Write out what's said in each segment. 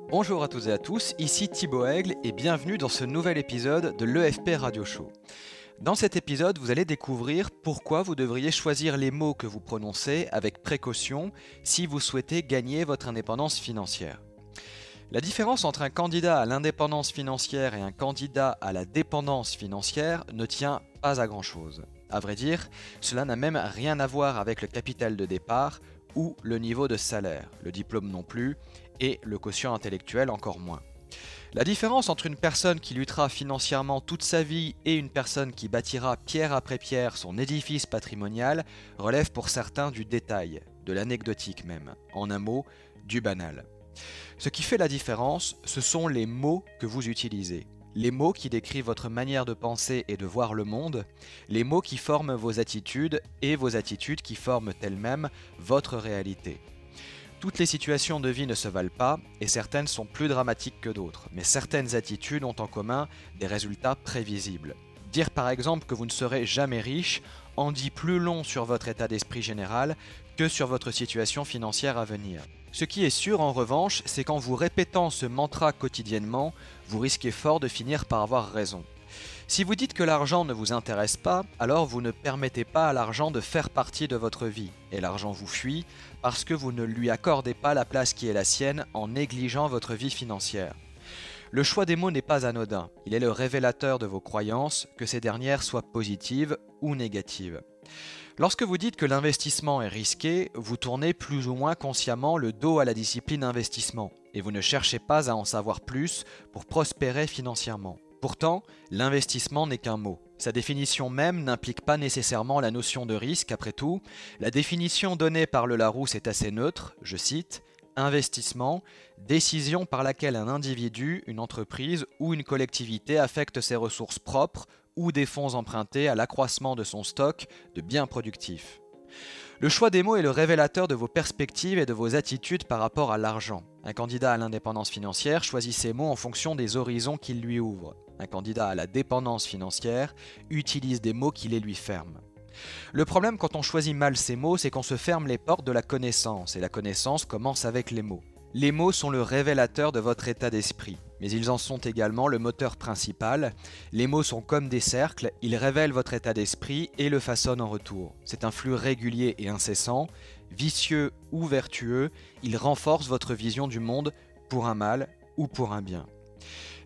Bonjour à toutes et à tous, ici Thibaut Aigle et bienvenue dans ce nouvel épisode de l'EFP Radio Show. Dans cet épisode, vous allez découvrir pourquoi vous devriez choisir les mots que vous prononcez avec précaution si vous souhaitez gagner votre indépendance financière. La différence entre un candidat à l'indépendance financière et un candidat à la dépendance financière ne tient pas à grand-chose. À vrai dire, cela n'a même rien à voir avec le capital de départ ou le niveau de salaire, le diplôme non plus, et le quotient intellectuel encore moins. La différence entre une personne qui luttera financièrement toute sa vie et une personne qui bâtira pierre après pierre son édifice patrimonial relève pour certains du détail, de l'anecdotique même, en un mot, du banal. Ce qui fait la différence, ce sont les mots que vous utilisez. Les mots qui décrivent votre manière de penser et de voir le monde, les mots qui forment vos attitudes et vos attitudes qui forment elles-mêmes votre réalité. Toutes les situations de vie ne se valent pas et certaines sont plus dramatiques que d'autres, mais certaines attitudes ont en commun des résultats prévisibles. Dire par exemple que vous ne serez jamais riche en dit plus long sur votre état d'esprit général que sur votre situation financière à venir. Ce qui est sûr en revanche, c'est qu'en vous répétant ce mantra quotidiennement, vous risquez fort de finir par avoir raison. Si vous dites que l'argent ne vous intéresse pas, alors vous ne permettez pas à l'argent de faire partie de votre vie, et l'argent vous fuit parce que vous ne lui accordez pas la place qui est la sienne en négligeant votre vie financière. Le choix des mots n'est pas anodin, il est le révélateur de vos croyances, que ces dernières soient positives ou négatives. Lorsque vous dites que l'investissement est risqué, vous tournez plus ou moins consciemment le dos à la discipline investissement, et vous ne cherchez pas à en savoir plus pour prospérer financièrement. Pourtant, l'investissement n'est qu'un mot. Sa définition même n'implique pas nécessairement la notion de risque, après tout. La définition donnée par le Larousse est assez neutre, je cite, « Investissement, décision par laquelle un individu, une entreprise ou une collectivité affecte ses ressources propres ou des fonds empruntés à l'accroissement de son stock de biens productifs. » Le choix des mots est le révélateur de vos perspectives et de vos attitudes par rapport à l'argent. Un candidat à l'indépendance financière choisit ses mots en fonction des horizons qu'il lui ouvre. Un candidat à la dépendance financière utilise des mots qui les lui ferment. Le problème quand on choisit mal ces mots, c'est qu'on se ferme les portes de la connaissance, et la connaissance commence avec les mots. Les mots sont le révélateur de votre état d'esprit, mais ils en sont également le moteur principal. Les mots sont comme des cercles, ils révèlent votre état d'esprit et le façonnent en retour. C'est un flux régulier et incessant, vicieux ou vertueux, il renforce votre vision du monde pour un mal ou pour un bien.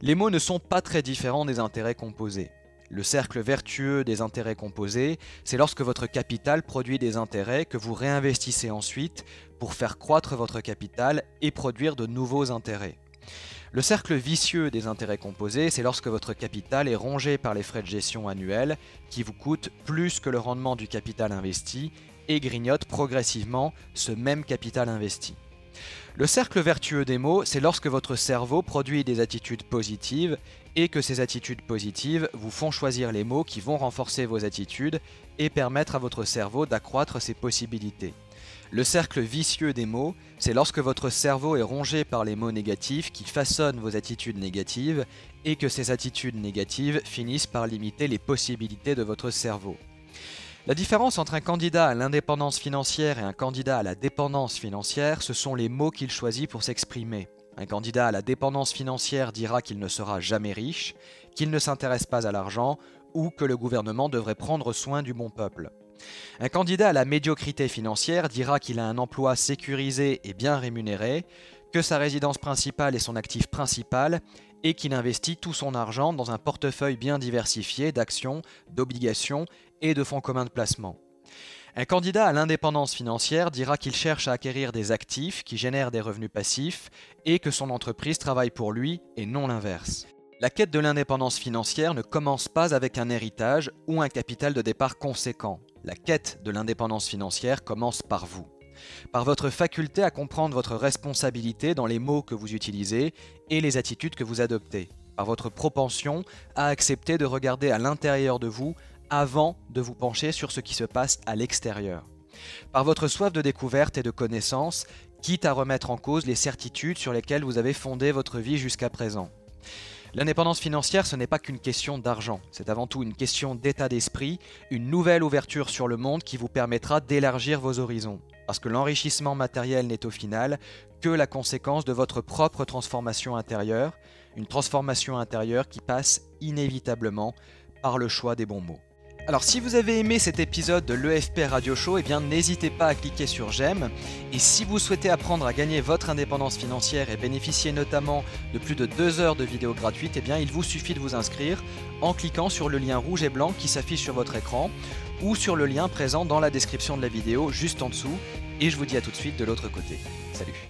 Les mots ne sont pas très différents des intérêts composés. Le cercle vertueux des intérêts composés, c'est lorsque votre capital produit des intérêts que vous réinvestissez ensuite pour faire croître votre capital et produire de nouveaux intérêts. Le cercle vicieux des intérêts composés, c'est lorsque votre capital est rongé par les frais de gestion annuels qui vous coûtent plus que le rendement du capital investi et grignotent progressivement ce même capital investi. Le cercle vertueux des mots, c'est lorsque votre cerveau produit des attitudes positives et que ces attitudes positives vous font choisir les mots qui vont renforcer vos attitudes et permettre à votre cerveau d'accroître ses possibilités. Le cercle vicieux des mots, c'est lorsque votre cerveau est rongé par les mots négatifs qui façonnent vos attitudes négatives et que ces attitudes négatives finissent par limiter les possibilités de votre cerveau. La différence entre un candidat à l'indépendance financière et un candidat à la dépendance financière, ce sont les mots qu'il choisit pour s'exprimer. Un candidat à la dépendance financière dira qu'il ne sera jamais riche, qu'il ne s'intéresse pas à l'argent ou que le gouvernement devrait prendre soin du bon peuple. Un candidat à la médiocrité financière dira qu'il a un emploi sécurisé et bien rémunéré, que sa résidence principale est son actif principal et qu'il investit tout son argent dans un portefeuille bien diversifié d'actions, d'obligations et de fonds communs de placement. Un candidat à l'indépendance financière dira qu'il cherche à acquérir des actifs qui génèrent des revenus passifs et que son entreprise travaille pour lui et non l'inverse. La quête de l'indépendance financière ne commence pas avec un héritage ou un capital de départ conséquent. La quête de l'indépendance financière commence par vous. Par votre faculté à comprendre votre responsabilité dans les mots que vous utilisez et les attitudes que vous adoptez. Par votre propension à accepter de regarder à l'intérieur de vous avant de vous pencher sur ce qui se passe à l'extérieur. Par votre soif de découverte et de connaissance, quitte à remettre en cause les certitudes sur lesquelles vous avez fondé votre vie jusqu'à présent. L'indépendance financière, ce n'est pas qu'une question d'argent, c'est avant tout une question d'état d'esprit, une nouvelle ouverture sur le monde qui vous permettra d'élargir vos horizons. Parce que l'enrichissement matériel n'est au final que la conséquence de votre propre transformation intérieure, une transformation intérieure qui passe inévitablement par le choix des bons mots. Alors si vous avez aimé cet épisode de l'EFP Radio Show, eh bien n'hésitez pas à cliquer sur j'aime. Et si vous souhaitez apprendre à gagner votre indépendance financière et bénéficier notamment de plus de 2 heures de vidéos gratuites, eh bien il vous suffit de vous inscrire en cliquant sur le lien rouge et blanc qui s'affiche sur votre écran ou sur le lien présent dans la description de la vidéo juste en dessous. Et je vous dis à tout de suite de l'autre côté. Salut!